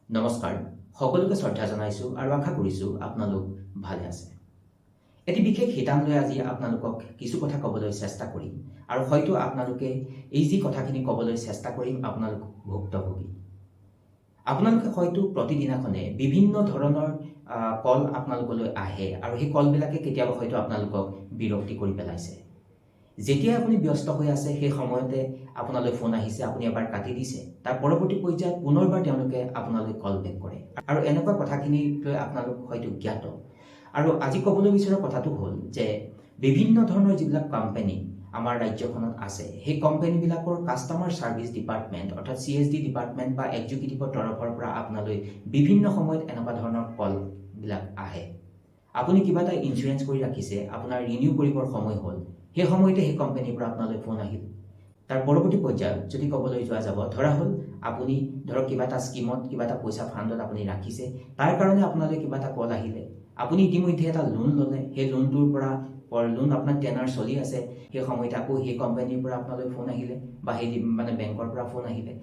নমস্কাৰ সকলোকে শ্ৰদ্ধা জনাইছোঁ আৰু আশা কৰিছোঁ আপোনালোক ভালে আছে। এটি বিশেষ শিতান লৈ আজি আপোনালোকক কিছু কথা ক'বলৈ চেষ্টা কৰিম আৰু হয়তো আপোনালোকে এই যি কথাখিনি ক'বলৈ চেষ্টা কৰিম আপোনালোক ভুক্তভোগী। আপোনালোকে হয়তো প্ৰতিদিনাখনে বিভিন্ন ধৰণৰ কল আপোনালোকলৈ আহে আৰু সেই কলবিলাকে কেতিয়াবা হয়তো আপোনালোকক বিৰক্তি কৰি পেলাইছে। যেতিয়া আপুনি ব্যস্ত হৈ আছে সেই সময়তে আপোনালৈ ফোন আহিছে, আপুনি এবাৰ কাটি দিছে, তাৰ পৰৱৰ্তী পৰ্যায়ত পুনৰবাৰ তেওঁলোকে আপোনালৈ কল বেক কৰে আৰু এনেকুৱা কথাখিনি লৈ আপোনালোক হয়তো জ্ঞাত। আৰু আজি ক'বলৈ বিচৰা কথাটো হ'ল যে বিভিন্ন ধৰণৰ যিবিলাক কোম্পানী আমাৰ ৰাজ্যখনত আছে সেই কোম্পানীবিলাকৰ কাষ্টমাৰ ছাৰ্ভিচ ডিপাৰ্টমেণ্ট অৰ্থাৎ CSD ডিপাৰ্টমেণ্ট বা এক্সিকিউটিভৰ তৰফৰ পৰা আপোনালৈ বিভিন্ন সময়ত এনেকুৱা ধৰণৰ কলবিলাক আহে। আপুনি কিবা এটা ইঞ্চুৰেঞ্চ কৰি ৰাখিছে, আপোনাৰ ৰিনিউ কৰিবৰ সময় হ'ল, সেই সময়তে সেই কোম্পানীৰ পৰা আপোনালৈ ফোন আহিল। তাৰ পৰৱৰ্তী পৰ্যায়ত যদি ক'বলৈ যোৱা যাব, ধৰা হ'ল আপুনি ধৰক কিবা এটা স্কিমত কিবা এটা পইচা ফাণ্ডত আপুনি ৰাখিছে, তাৰ কাৰণে আপোনালৈ কিবা এটা কল আহিলে। আপুনি ইতিমধ্যে এটা লোন ল'লে, সেই লোনটোৰ পৰা লোন আপোনাৰ টেনাৰ চলি আছে, সেই সময়তে আকৌ সেই কোম্পানীৰ পৰা আপোনালৈ ফোন আহিলে বা সেই বেংকৰ পৰা ফোন আহিলে।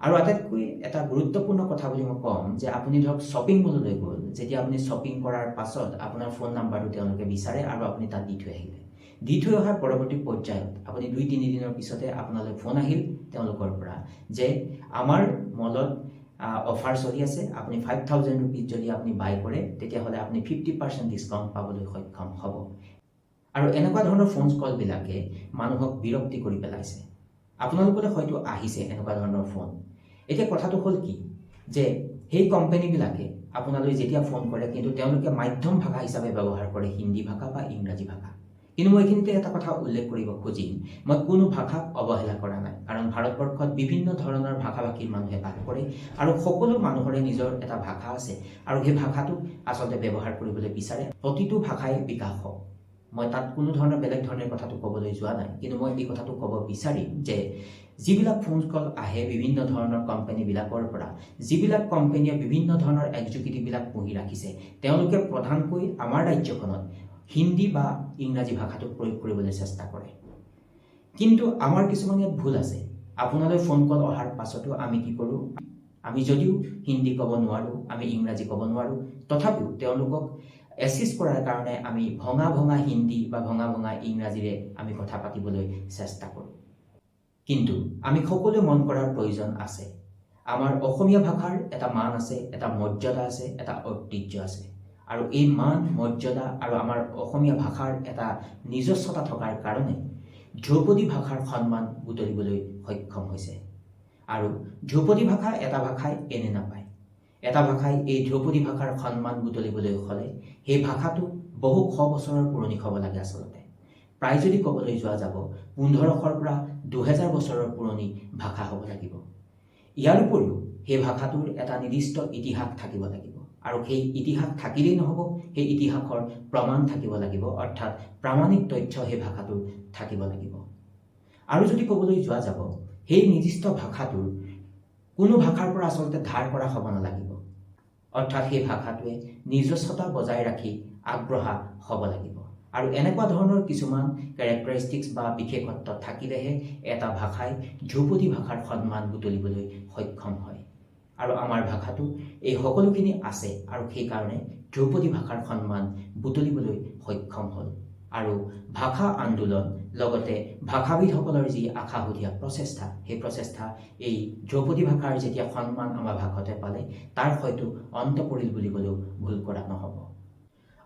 আৰু আটাইতকৈ এটা গুৰুত্বপূৰ্ণ কথা বুলি মই ক'ম যে আপুনি ধৰক শ্বপিং মললৈ গ'ল, যেতিয়া আপুনি শ্বপিং কৰাৰ পাছত আপোনাৰ ফোন নাম্বাৰটো তেওঁলোকে বিচাৰে আৰু আপুনি তাত দি থৈ আহিলে। দি থৈ অহাৰ পৰৱৰ্তী পৰ্যায়ত আপুনি 2-3 দিনৰ পিছতে আপোনালৈ ফোন আহিল তেওঁলোকৰ পৰা যে আমাৰ মলত অফাৰ চলি আছে, আপুনি 5,000 ৰুপিজ যদি আপুনি বাই কৰে তেতিয়াহ'লে আপুনি 50% ডিছকাউণ্ট পাবলৈ সক্ষম হ'ব। আৰু এনেকুৱা ধৰণৰ ফোন কলবিলাকে মানুহক বিৰক্তি কৰি পেলাইছে। আপোনালোকলৈ হয়তো আহিছে এনেকুৱা ধৰণৰ ফোন। এতিয়া কথাটো হ'ল কি যে সেই কোম্পানীবিলাকে আপোনালৈ যেতিয়া ফোন কৰে কিন্তু তেওঁলোকে মাধ্যম ভাষা হিচাপে ব্যৱহাৰ কৰে হিন্দী ভাষা বা ইংৰাজী ভাষা। কিন্তু মই এইখিনিতে এটা কথা উল্লেখ কৰিব খুজিম, মই কোনো ভাষাক অৱহেলা কৰা নাই, কাৰণ ভাৰতবৰ্ষত বিভিন্ন ধৰণৰ ভাষা ভাষীৰ মানুহে বাস কৰে আৰু সকলো মানুহৰে নিজৰ এটা ভাষা আছে আৰু সেই ভাষাটোক আচলতে ব্যৱহাৰ কৰিবলৈ বিচাৰে। প্ৰতিটো ভাষাই বিকাশ হওক, মই তাত কোনো ধৰণৰ বেলেগ ধৰণৰ কথাটো ক'বলৈ যোৱা নাই, কিন্তু মই এই কথাটো ক'ব বিচাৰিম যে যিবিলাক ফোন কল আহে বিভিন্ন ধৰণৰ কোম্পানীবিলাকৰ পৰা, যিবিলাক কোম্পানীয়ে বিভিন্ন ধৰণৰ এক্সিকিউটিভবিলাক পুহি ৰাখিছে, তেওঁলোকে প্ৰধানকৈ আমাৰ ৰাজ্যখনত হিন্দী বা ইংৰাজী ভাষাটোক প্ৰয়োগ কৰিবলৈ চেষ্টা কৰে। কিন্তু আমাৰ কিছুমান ইয়াত ভুল আছে। আপোনালৈ ফোন কল অহাৰ পাছতো আমি কি কৰোঁ, আমি যদিও হিন্দী ক'ব নোৱাৰোঁ, আমি ইংৰাজী ক'ব নোৱাৰোঁ, তথাপিও তেওঁলোকক এছিষ্ট কৰাৰ কাৰণে আমি ভঙা ভঙা হিন্দী বা ভঙা ভঙা ইংৰাজীৰে আমি কথা পাতিবলৈ চেষ্টা কৰোঁ। কিন্তু আমি সকলোৱে মন কৰাৰ প্ৰয়োজন আছে। আমাৰ অসমীয়া ভাষাৰ এটা মান আছে, এটা মৰ্যাদা আছে, এটা ঐতিহ্য আছে। আৰু এই মান মৰ্যাদা আৰু আমাৰ অসমীয়া ভাষাৰ এটা নিজস্বতা থকাৰ কাৰণে ধ্ৰুপদী ভাষাৰ সন্মান বুটলিবলৈ সক্ষম হৈছে। আৰু ধ্ৰুপদী ভাষা এটা ভাষাই এনে নাপায়। এটা ভাষাই এই ধ্ৰুপদী ভাষাৰ সন্মান বুটলিবলৈ হ'লে সেই ভাষাটো বহু শ বছৰৰ পুৰণি হ'ব লাগে আচলতে। প্ৰায় যদি ক'বলৈ যোৱা যাব 1500ৰ পৰা 2000 বছৰৰ পুৰণি ভাষা হ'ব লাগিব। ইয়াৰ উপৰিও সেই ভাষাটোৰ এটা নিৰ্দিষ্ট ইতিহাস থাকিব লাগিব আৰু সেই ইতিহাস থাকিলেই নহ'ব, সেই ইতিহাসৰ প্ৰমাণ থাকিব লাগিব, অৰ্থাৎ প্ৰামাণিক তথ্য সেই ভাষাটোৰ থাকিব লাগিব। আৰু যদি ক'বলৈ যোৱা যাব সেই নিৰ্দিষ্ট ভাষাটোৰ কোনো ভাষাৰ পৰা আচলতে ধাৰ কৰা হ'ব নালাগিব, অৰ্থাৎ সেই ভাষাটোৱে নিজস্বতা বজাই ৰাখি আগবঢ়া হ'ব লাগিব। আৰু এনেকুৱা ধৰণৰ কিছুমান কেৰেক্টাৰিষ্টিক্স বা বিশেষত্ব থাকিলেহে এটা ভাষাই ধ্ৰুপদী ভাষাৰ সন্মান বুটলিবলৈ সক্ষম হয়। আৰু আমাৰ ভাষাটো এই সকলোখিনি আছে আৰু সেইকাৰণে ধ্ৰুপদী ভাষাৰ সন্মান বুটলিবলৈ সক্ষম হ'ল। আৰু ভাষা আন্দোলন লগতে ভাষাবিদসকলৰ যি আশাহতীয়া প্ৰচেষ্টা, সেই প্ৰচেষ্টা এই ধ্ৰুপদী ভাষাৰ যেতিয়া সন্মান আমাৰ ভাষাতে পালে তাৰ হয়তো অন্ত পৰিল বুলি ক'লেও ভুল কৰা নহ'ব।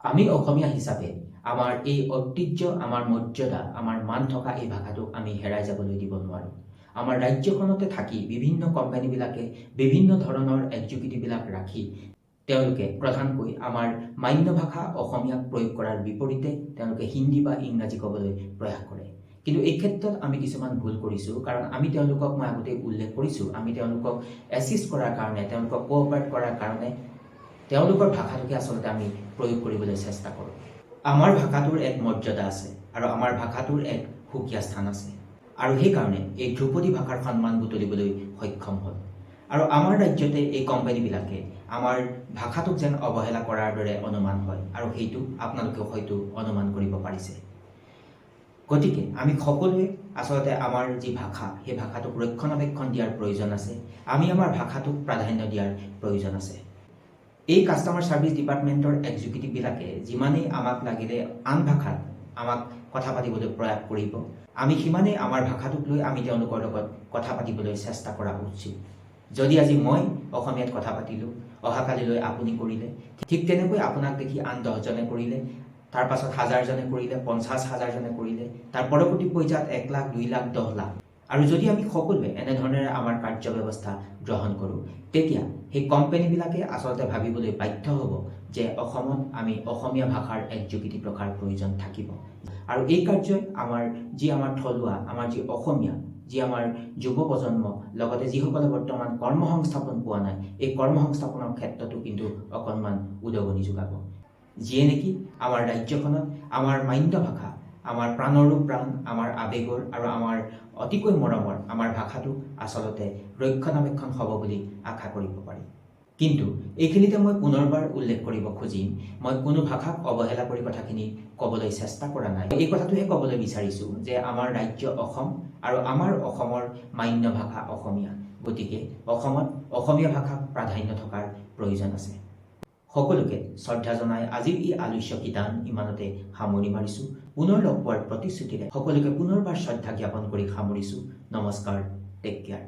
আমি অসমীয়া হিচাপে আমাৰ এই ঐতিহ্য, আমাৰ মৰ্যাদা, আমাৰ মান থকা এই ভাষাটোক আমি হেৰাই যাবলৈ দিব নোৱাৰোঁ। আমাৰ ৰাজ্যখনতে থাকি বিভিন্ন কোম্পানীবিলাকে বিভিন্ন ধৰণৰ এক্সিকিউটিভবিলাক ৰাখি তেওঁলোকে প্ৰধানকৈ আমাৰ মান্য ভাষা অসমীয়াক প্ৰয়োগ কৰাৰ বিপৰীতে তেওঁলোকে হিন্দী বা ইংৰাজী ক'বলৈ প্ৰয়াস কৰে। কিন্তু এই ক্ষেত্ৰত আমি কিছুমান ভুল কৰিছোঁ, কাৰণ আমি তেওঁলোকক, মই আগতে উল্লেখ কৰিছোঁ, আমি তেওঁলোকক এছিষ্ট কৰাৰ কাৰণে, তেওঁলোকক কোঅপাৰেট কৰাৰ কাৰণে তেওঁলোকৰ ভাষাটোকে আচলতে আমি প্ৰয়োগ কৰিবলৈ চেষ্টা কৰোঁ। আমাৰ ভাষাটোৰ এক মৰ্যাদা আছে আৰু আমাৰ ভাষাটোৰ এক সুকীয়া স্থান আছে আৰু সেইকাৰণে এই ধ্ৰুপদী ভাষাৰ সন্মান বুটলিবলৈ সক্ষম হ'ল। আৰু আমাৰ ৰাজ্যতে এই কোম্পানীবিলাকে আমাৰ ভাষাটোক যেন অৱহেলা কৰাৰ দৰে অনুমান হয় আৰু সেইটো আপোনালোকেও হয়তো অনুমান কৰিব পাৰিছে। গতিকে আমি সকলোৱে আচলতে আমাৰ যি ভাষা সেই ভাষাটোক ৰক্ষণাবেক্ষণ দিয়াৰ প্ৰয়োজন আছে। আমি আমাৰ ভাষাটোক প্ৰাধান্য দিয়াৰ প্ৰয়োজন আছে। এই কাষ্টমাৰ ছাৰ্ভিচ ডিপাৰ্টমেণ্টৰ এক্সিকিউটিভবিলাকে যিমানেই আমাক লাগিলে আন ভাষাত আমাক কথা পাতিবলৈ প্ৰয়াস কৰিব, আমি সিমানেই আমাৰ ভাষাটোক লৈ আমি তেওঁলোকৰ লগত কথা পাতিবলৈ চেষ্টা কৰা উচিত। যদি আজি মই অসমীয়াত কথা পাতিলোঁ, অহাকালিলৈ আপুনি কৰিলে, ঠিক তেনেকৈ আপোনাক দেখি আন 10জনে কৰিলে, তাৰ পাছত 1000জনে কৰিলে, 50,000জনে কৰিলে, তাৰ পৰৱৰ্তী পৰ্যায়ত 1 লাখ, 2 লাখ, 10 লাখ। আৰু যদি আমি সকলোৱে এনেধৰণেৰে আমাৰ কাৰ্য ব্যৱস্থা গ্ৰহণ কৰোঁ, তেতিয়া সেই কোম্পানীবিলাকে আচলতে ভাবিবলৈ বাধ্য হ'ব যে অসমত আমি অসমীয়া ভাষাৰ এক্সিকিউটিভ ৰখাৰ প্ৰয়োজন থাকিব। আৰু এই কাৰ্যই আমাৰ থলুৱা, আমাৰ যি অসমীয়া, যি আমাৰ যুৱ প্ৰজন্ম, লগতে যিসকলে বৰ্তমান কৰ্মসংস্থাপন পোৱা নাই, এই কৰ্মসংস্থাপনৰ ক্ষেত্ৰতো কিন্তু অকণমান উদগনি যোগাব। যিয়ে নেকি আমাৰ ৰাজ্যখনত আমাৰ মান্য ভাষা, আমাৰ প্ৰাণৰো প্ৰাণ, আমাৰ আৱেগৰ আৰু আমাৰ অতিকৈ মৰমৰ আমাৰ ভাষাটো আচলতে ৰক্ষণাবেক্ষণ হ'ব বুলি আশা কৰিব পাৰি। কিন্তু এইখিনিতে মই পুনৰবাৰ উল্লেখ কৰিব খুজিম, মই কোনো ভাষাক অৱহেলা কৰি কথাখিনি ক'বলৈ চেষ্টা কৰা নাই। এই কথাটোহে ক'বলৈ বিচাৰিছোঁ যে আমাৰ ৰাজ্য অসম আৰু আমাৰ অসমৰ মান্য ভাষা অসমীয়া। গতিকে অসমত অসমীয়া ভাষাক প্ৰাধান্য থকাৰ প্ৰয়োজন আছে। সকলোকে শ্ৰদ্ধা জনাই আজিৰ এই আলোচ্য শিতান ইমানতে সামৰি মাৰিছোঁ। পুনৰ লগ পোৱাৰ প্ৰতিশ্ৰুতিৰে সকলোকে পুনৰবাৰ শ্ৰদ্ধা জ্ঞাপন কৰি সামৰিছোঁ। নমস্কাৰ, টেক কেয়াৰ।